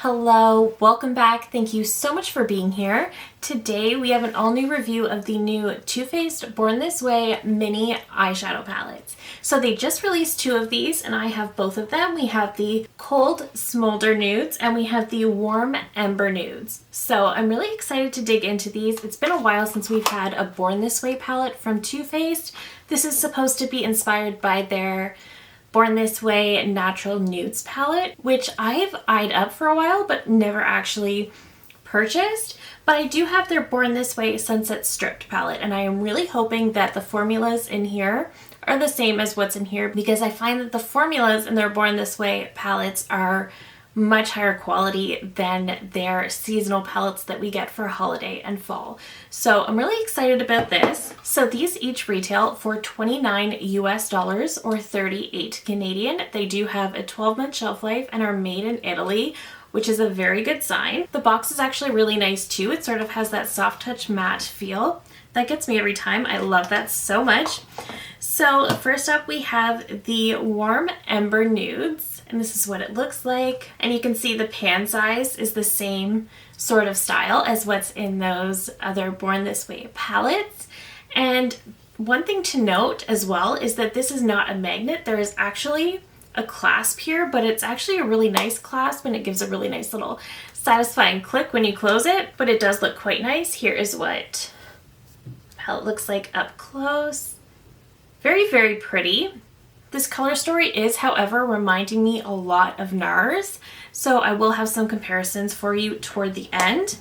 Hello, welcome back. Thank you so much for being here. Today we have an all-new review of the new Too Faced Born This Way mini eyeshadow palettes. So they just released two of these and I have both of them. We have the Cold Smolder Nudes and we have the Warm Ember Nudes. So I'm really excited to dig into these. It's been a while since we've had a Born This Way palette from Too Faced. This is supposed to be inspired by their Born This Way Natural Nudes palette, which I've eyed up for a while but never actually purchased. But I do have their Born This Way Sunset Stripped palette, and I am really hoping that the formulas in here are the same as what's in here, because I find that the formulas in their Born This Way palettes are much higher quality than their seasonal palettes that we get for holiday and fall. So I'm really excited about this. So these each retail for $29 US or 38 Canadian. They do have a 12-month shelf life and are made in Italy, which is a very good sign. The box is actually really nice too. It sort of has that soft touch matte feel. That gets me every time. I love that so much. So first up we have the Warm Ember Nudes. And this is what it looks like. And you can see the pan size is the same sort of style as what's in those other Born This Way palettes. And one thing to note as well is that this is not a magnet. There is actually a clasp here, but it's actually a really nice clasp and it gives a really nice little satisfying click when you close it, but it does look quite nice. Here is what the palette looks like up close. Very, very pretty. This color story is, however, reminding me a lot of NARS, so I will have some comparisons for you toward the end.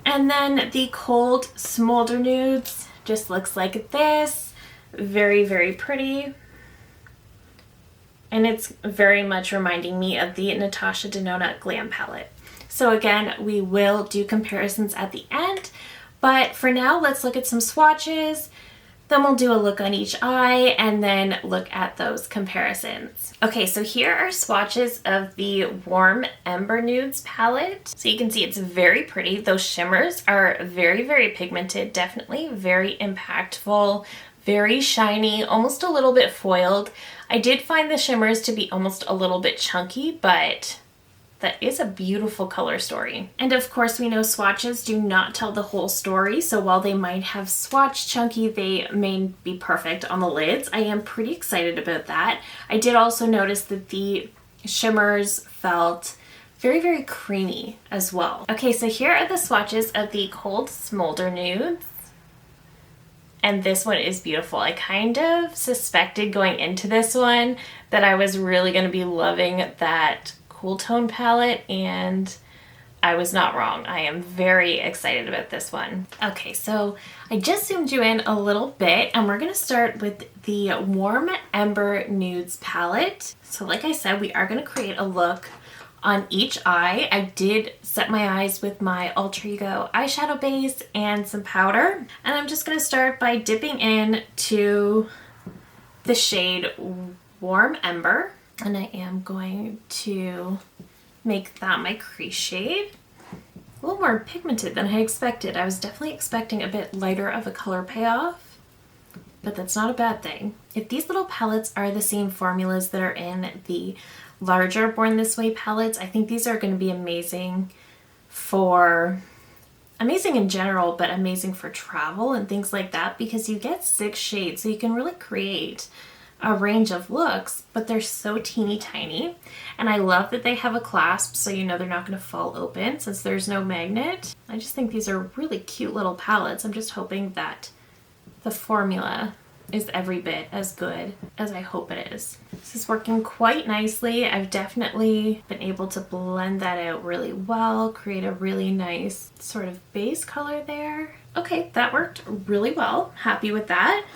And then the Cold Smolder Nudes just looks like this. Very, very pretty. And it's very much reminding me of the Natasha Denona Glam palette. So again, we will do comparisons at the end, but for now, let's look at some swatches. Then we'll do a look on each eye and then look at those comparisons. Okay, so here are swatches of the Warm Ember Nudes palette. So you can see it's very pretty. Those shimmers are very, very pigmented, definitely very impactful, very shiny, almost a little bit foiled. I did find the shimmers to be almost a little bit chunky, but that is a beautiful color story. And of course, we know swatches do not tell the whole story, so while they might have swatch chunky, they may be perfect on the lids. I am pretty excited about that. I did also notice that the shimmers felt very, very creamy as well. Okay, so here are the swatches of the Cold Smolder Nudes. And this one is beautiful. I kind of suspected going into this one that I was really going to be loving that cool tone palette, and I was not wrong. I am very excited about this one. Okay, so I just zoomed you in a little bit and we're gonna start with the Warm Ember Nudes palette. So like I said, we are gonna create a look on each eye. I did set my eyes with my Alter Ego eyeshadow base and some powder. And I'm just gonna start by dipping in to the shade Warm Ember. And I am going to make that my crease shade. A little more pigmented than I expected. I was definitely expecting a bit lighter of a color payoff, but that's not a bad thing. If these little palettes are the same formulas that are in the larger Born This Way palettes, I think these are going to be amazing in general, but amazing for travel and things like that, because you get 6 shades, so you can really create a range of looks, but they're so teeny tiny. And I love that they have a clasp, so you know they're not going to fall open since there's no magnet. I just think these are really cute little palettes. I'm just hoping that the formula is every bit as good as I hope it is. This is working quite nicely. I've definitely been able to blend that out really well, create a really nice sort of base color there. Okay, that worked really well. Happy with that.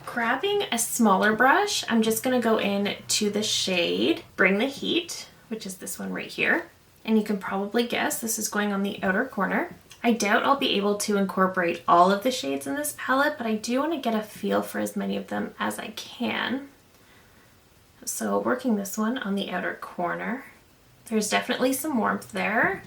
Grabbing a smaller brush, I'm just going to go in to the shade Bring the Heat, which is this one right here. And you can probably guess this is going on the outer corner. I doubt I'll be able to incorporate all of the shades in this palette, but I do want to get a feel for as many of them as I can. So working this one on the outer corner. There's definitely some warmth there.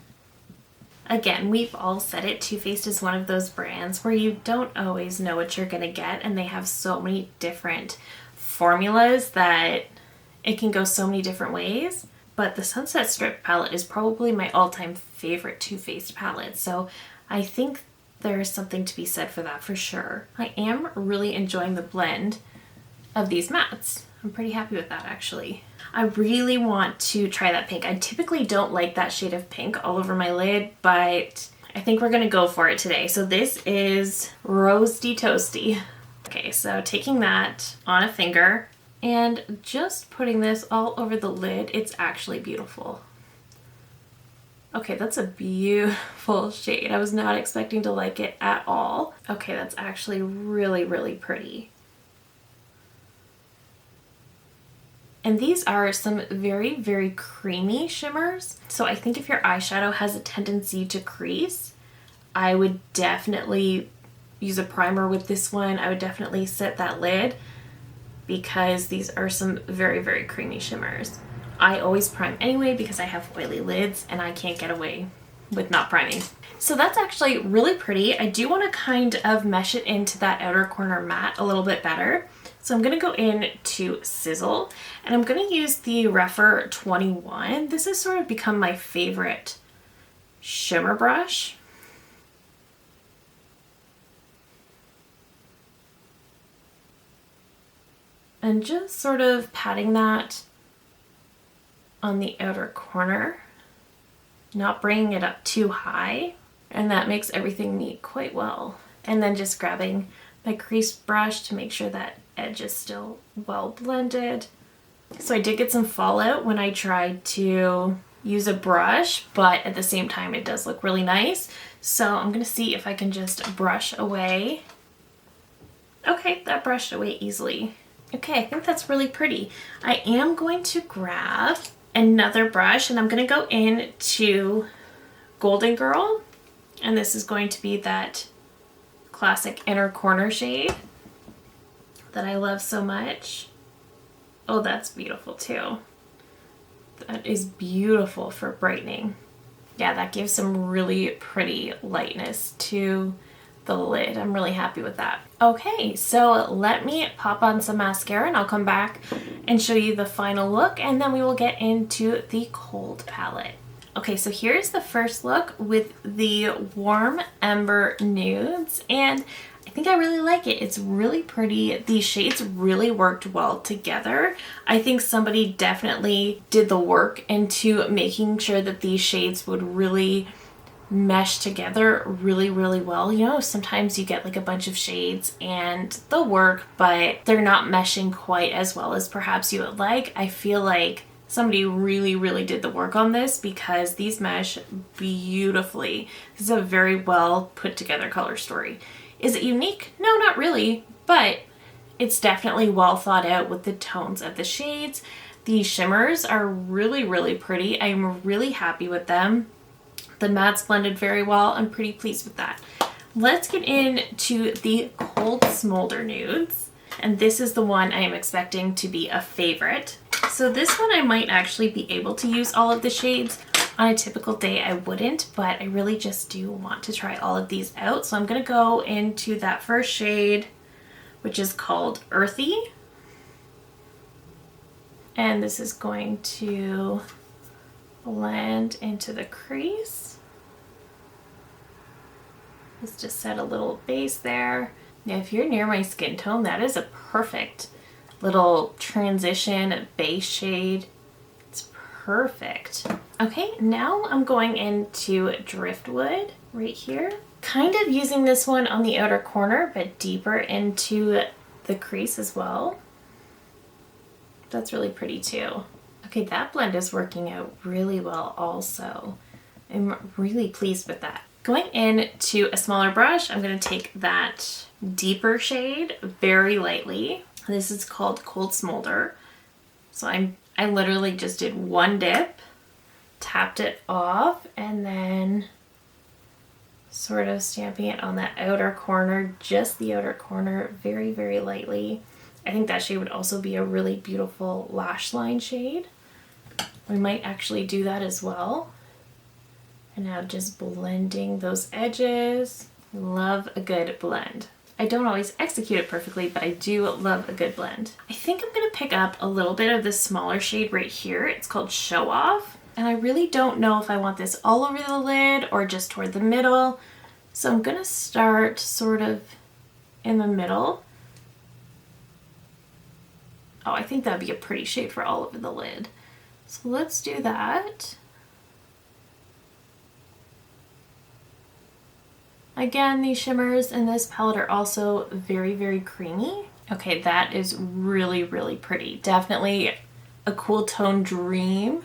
Again, we've all said it, Too Faced is one of those brands where you don't always know what you're going to get, and they have so many different formulas that it can go so many different ways. but the Sunset Strip palette is probably my all-time favorite Too Faced palette. So I think there's something to be said for that for sure. I am really enjoying the blend of these mattes. I'm pretty happy with that actually. I really want to try that pink. I typically don't like that shade of pink all over my lid, but I think we're gonna go for it today. So this is Roasty Toasty. Okay, so taking that on a finger and just putting this all over the lid. It's actually beautiful. Okay, that's a beautiful shade. I was not expecting to like it at all. Okay, that's actually really, really pretty. And these are some very, very creamy shimmers. So I think if your eyeshadow has a tendency to crease, I would definitely use a primer with this one. I would definitely set that lid because these are some very, very creamy shimmers. I always prime anyway because I have oily lids and I can't get away with not priming. So that's actually really pretty. I do want to kind of mesh it into that outer corner matte a little bit better. So I'm going to go in to Sizzle and I'm going to use the Rephr 21. This has sort of become my favorite shimmer brush. And just sort of patting that on the outer corner, not bringing it up too high, and that makes everything meet quite well. And then just grabbing my crease brush to make sure that edge is still well blended. So I did get some fallout when I tried to use a brush, but at the same time it does look really nice. So I'm gonna see if I can just brush away. Okay, that brushed away easily. Okay, I think that's really pretty. I am going to grab another brush and I'm going to go into Golden Girl, and this is going to be that classic inner corner shade that I love so much. Oh, that's beautiful too. That is beautiful for brightening. Yeah, that gives some really pretty lightness to the lid. I'm really happy with that. Okay, so let me pop on some mascara and I'll come back and show you the final look, and then we will get into the Cold palette. Okay, so here's the first look with the warm Ember nudes, and I think I really like it. It's really pretty. These shades really worked well together. I think somebody definitely did the work into making sure that these shades would really mesh together really, really well. You know, sometimes you get like a bunch of shades and they'll work, but they're not meshing quite as well as perhaps you would like. I feel like somebody really, really did the work on this because these mesh beautifully. This is a very well put together color story. Is it unique? No, not really, but it's definitely well thought out with the tones of the shades. These shimmers are really, really pretty. I'm really happy with them. The mattes blended very well. I'm pretty pleased with that. Let's get into the Cold Smolder nudes. And this is the one I am expecting to be a favorite. So this one I might actually be able to use all of the shades. On a typical day I wouldn't, but I really just do want to try all of these out. So I'm going to go into that first shade, which is called Earthy. And this is going to blend into the crease. Let's just set a little base there. Now, if you're near my skin tone, that is a perfect little transition base shade. It's perfect. Okay, now I'm going into Driftwood right here. Kind of using this one on the outer corner, but deeper into the crease as well. That's really pretty too. Okay, that blend is working out really well also. I'm really pleased with that. Going into a smaller brush, I'm going to take that deeper shade very lightly. This is called Cold Smolder. So I literally just did one dip, tapped it off, and then sort of stamping it on that outer corner, just the outer corner, very, very lightly. I think that shade would also be a really beautiful lash line shade. We might actually do that as well. And now just blending those edges. Love a good blend. I don't always execute it perfectly, but I do love a good blend. I think I'm gonna pick up a little bit of this smaller shade right here. It's called Show Off. And I really don't know if I want this all over the lid or just toward the middle. So I'm gonna start sort of in the middle. Oh, I think that'd be a pretty shade for all over the lid. So let's do that. Again, these shimmers in this palette are also very, very creamy. Okay, that is really, really pretty. Definitely a cool tone Dream.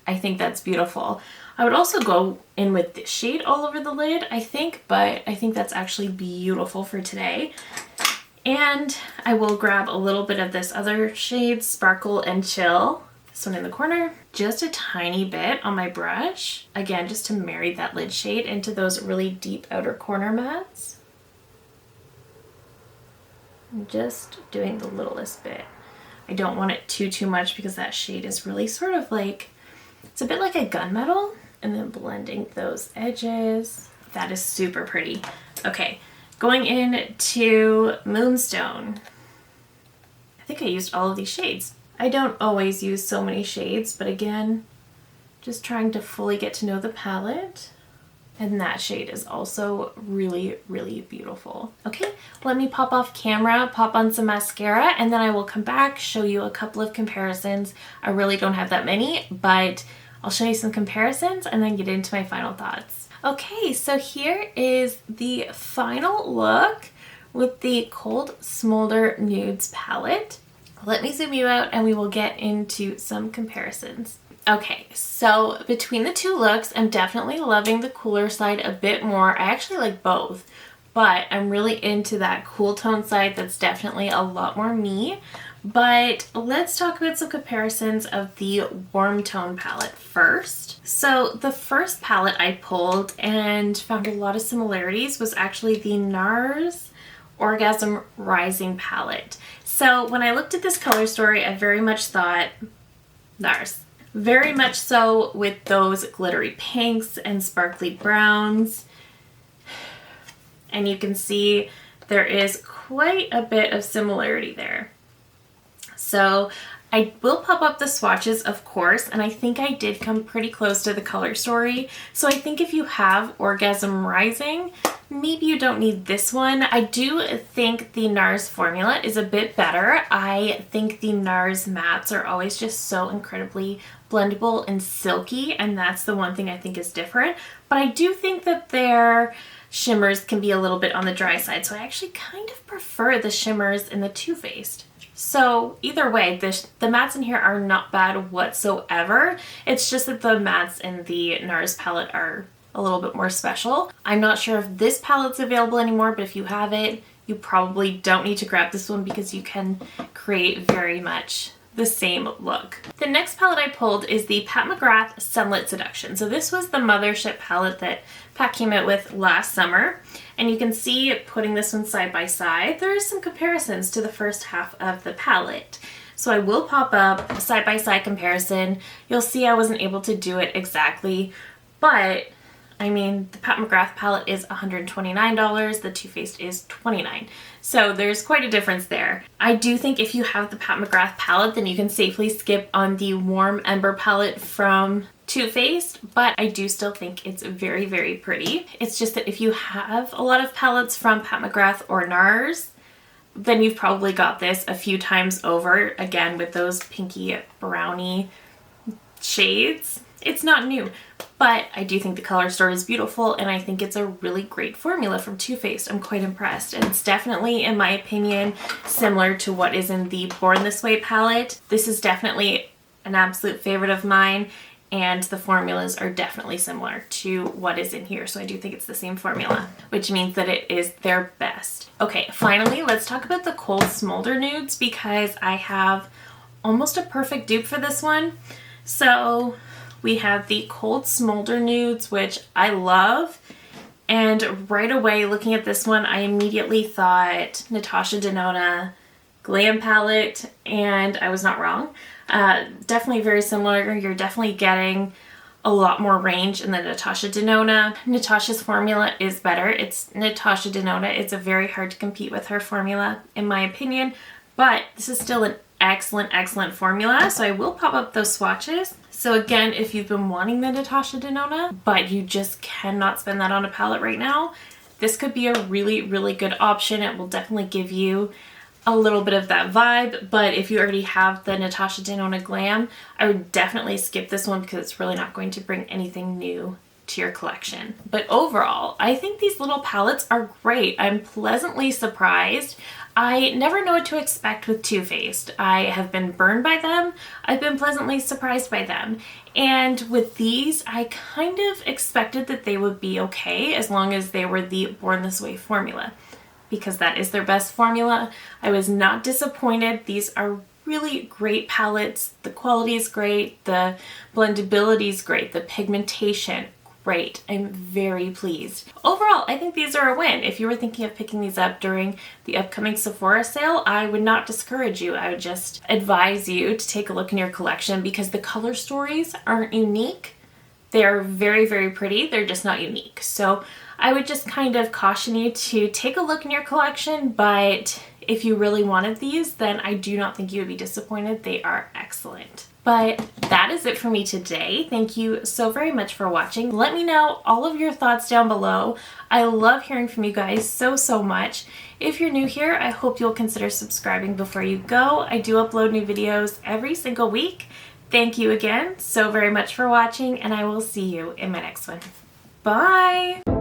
I think that's beautiful. I would also go in with this shade all over the lid, I think, but I think that's actually beautiful for today. And I will grab a little bit of this other shade, Sparkle and Chill. This one in the corner, just a tiny bit on my brush. Again, just to marry that lid shade into those really deep outer corner mats. I'm just doing the littlest bit. I don't want it too much because that shade is really sort of like, it's a bit like a gunmetal. And then blending those edges. That is super pretty. Okay, going into Moonstone. I think I used all of these shades. I don't always use so many shades, but again, just trying to fully get to know the palette. And that shade is also really, really beautiful. Okay, let me pop off camera, pop on some mascara, and then I will come back, show you a couple of comparisons. I really don't have that many, but I'll show you some comparisons and then get into my final thoughts. Okay, so here is the final look with the Cold Smolder Nudes palette. Let me zoom you out and we will get into some comparisons. Okay, so between the two looks, I'm definitely loving the cooler side a bit more. I actually like both, but I'm really into that cool tone side that's definitely a lot more me. But let's talk about some comparisons of the warm tone palette first. So the first palette I pulled and found a lot of similarities was actually the NARS Orgasm Rising palette. So when I looked at this color story, I very much thought NARS. Very much so with those glittery pinks and sparkly browns. And you can see there is quite a bit of similarity there. So I will pop up the swatches, of course, and I think I did come pretty close to the color story. So I think if you have Orgasm Rising, maybe you don't need this one. I do think the NARS formula is a bit better. I think the NARS mattes are always just so incredibly blendable and silky, and that's the one thing I think is different. But I do think that their shimmers can be a little bit on the dry side, so I actually kind of prefer the shimmers in the Too Faced. So either way, the mattes in here are not bad whatsoever. It's just that the mattes in the NARS palette are a little bit more special. I'm not sure if this palette's available anymore, but if you have it, you probably don't need to grab this one because you can create very much the same look. The next palette I pulled is the Pat McGrath Sunlit Seduction. So this was the Mothership palette that Pat came out with last summer. And you can see, putting this one side by side, there is some comparisons to the first half of the palette. So I will pop up a side-by-side comparison. You'll see I wasn't able to do it exactly, but I mean, the Pat McGrath palette is $129, the Too Faced is $29. So there's quite a difference there. I do think if you have the Pat McGrath palette, then you can safely skip on the Warm Ember palette from Too Faced, but I do still think it's very, very pretty. It's just that if you have a lot of palettes from Pat McGrath or NARS, then you've probably got this a few times over, again with those pinky brownie shades. It's not new, but I do think the color story is beautiful, and I think it's a really great formula from Too Faced. I'm quite impressed, and it's definitely, in my opinion, similar to what is in the Born This Way palette. This is definitely an absolute favorite of mine, and the formulas are definitely similar to what is in here, so I do think it's the same formula, which means that it is their best. Okay, finally, let's talk about the Cold Smolder Nudes, because I have almost a perfect dupe for this one. So we have the Cold Smolder Nudes, which I love, and right away looking at this one, I immediately thought Natasha Denona Glam palette, and I was not wrong. Definitely very similar. You're definitely getting a lot more range in the Natasha Denona. Natasha's formula is better. It's Natasha Denona. It's a very hard to compete with her formula, in my opinion, but this is still an excellent formula. So I will pop up those swatches. So again, if you've been wanting the Natasha Denona, but you just cannot spend that on a palette right now, this could be a really good option. It will definitely give you a little bit of that vibe, but if you already have the Natasha Denona Glam, I would definitely skip this one because it's really not going to bring anything new to your collection. But overall, I think these little palettes are great. I'm pleasantly surprised. I never know what to expect with Too Faced. I have been burned by them. I've been pleasantly surprised by them. And with these, I kind of expected that they would be okay as long as they were the Born This Way formula, because that is their best formula. I was not disappointed. These are really great palettes. The quality is great. The blendability is great. The pigmentation, great. I'm very pleased. Overall, I think these are a win. If you were thinking of picking these up during the upcoming Sephora sale, I would not discourage you. I would just advise you to take a look in your collection because the color stories aren't unique. They are very pretty. They're just not unique. So I would just kind of caution you to take a look in your collection, but if you really wanted these, then I do not think you would be disappointed. They are excellent. But that is it for me today. Thank you so very much for watching. Let me know all of your thoughts down below. I love hearing from you guys so much. If you're new here, I hope you'll consider subscribing before you go. I do upload new videos every single week. Thank you again so very much for watching, and I will see you in my next one. Bye!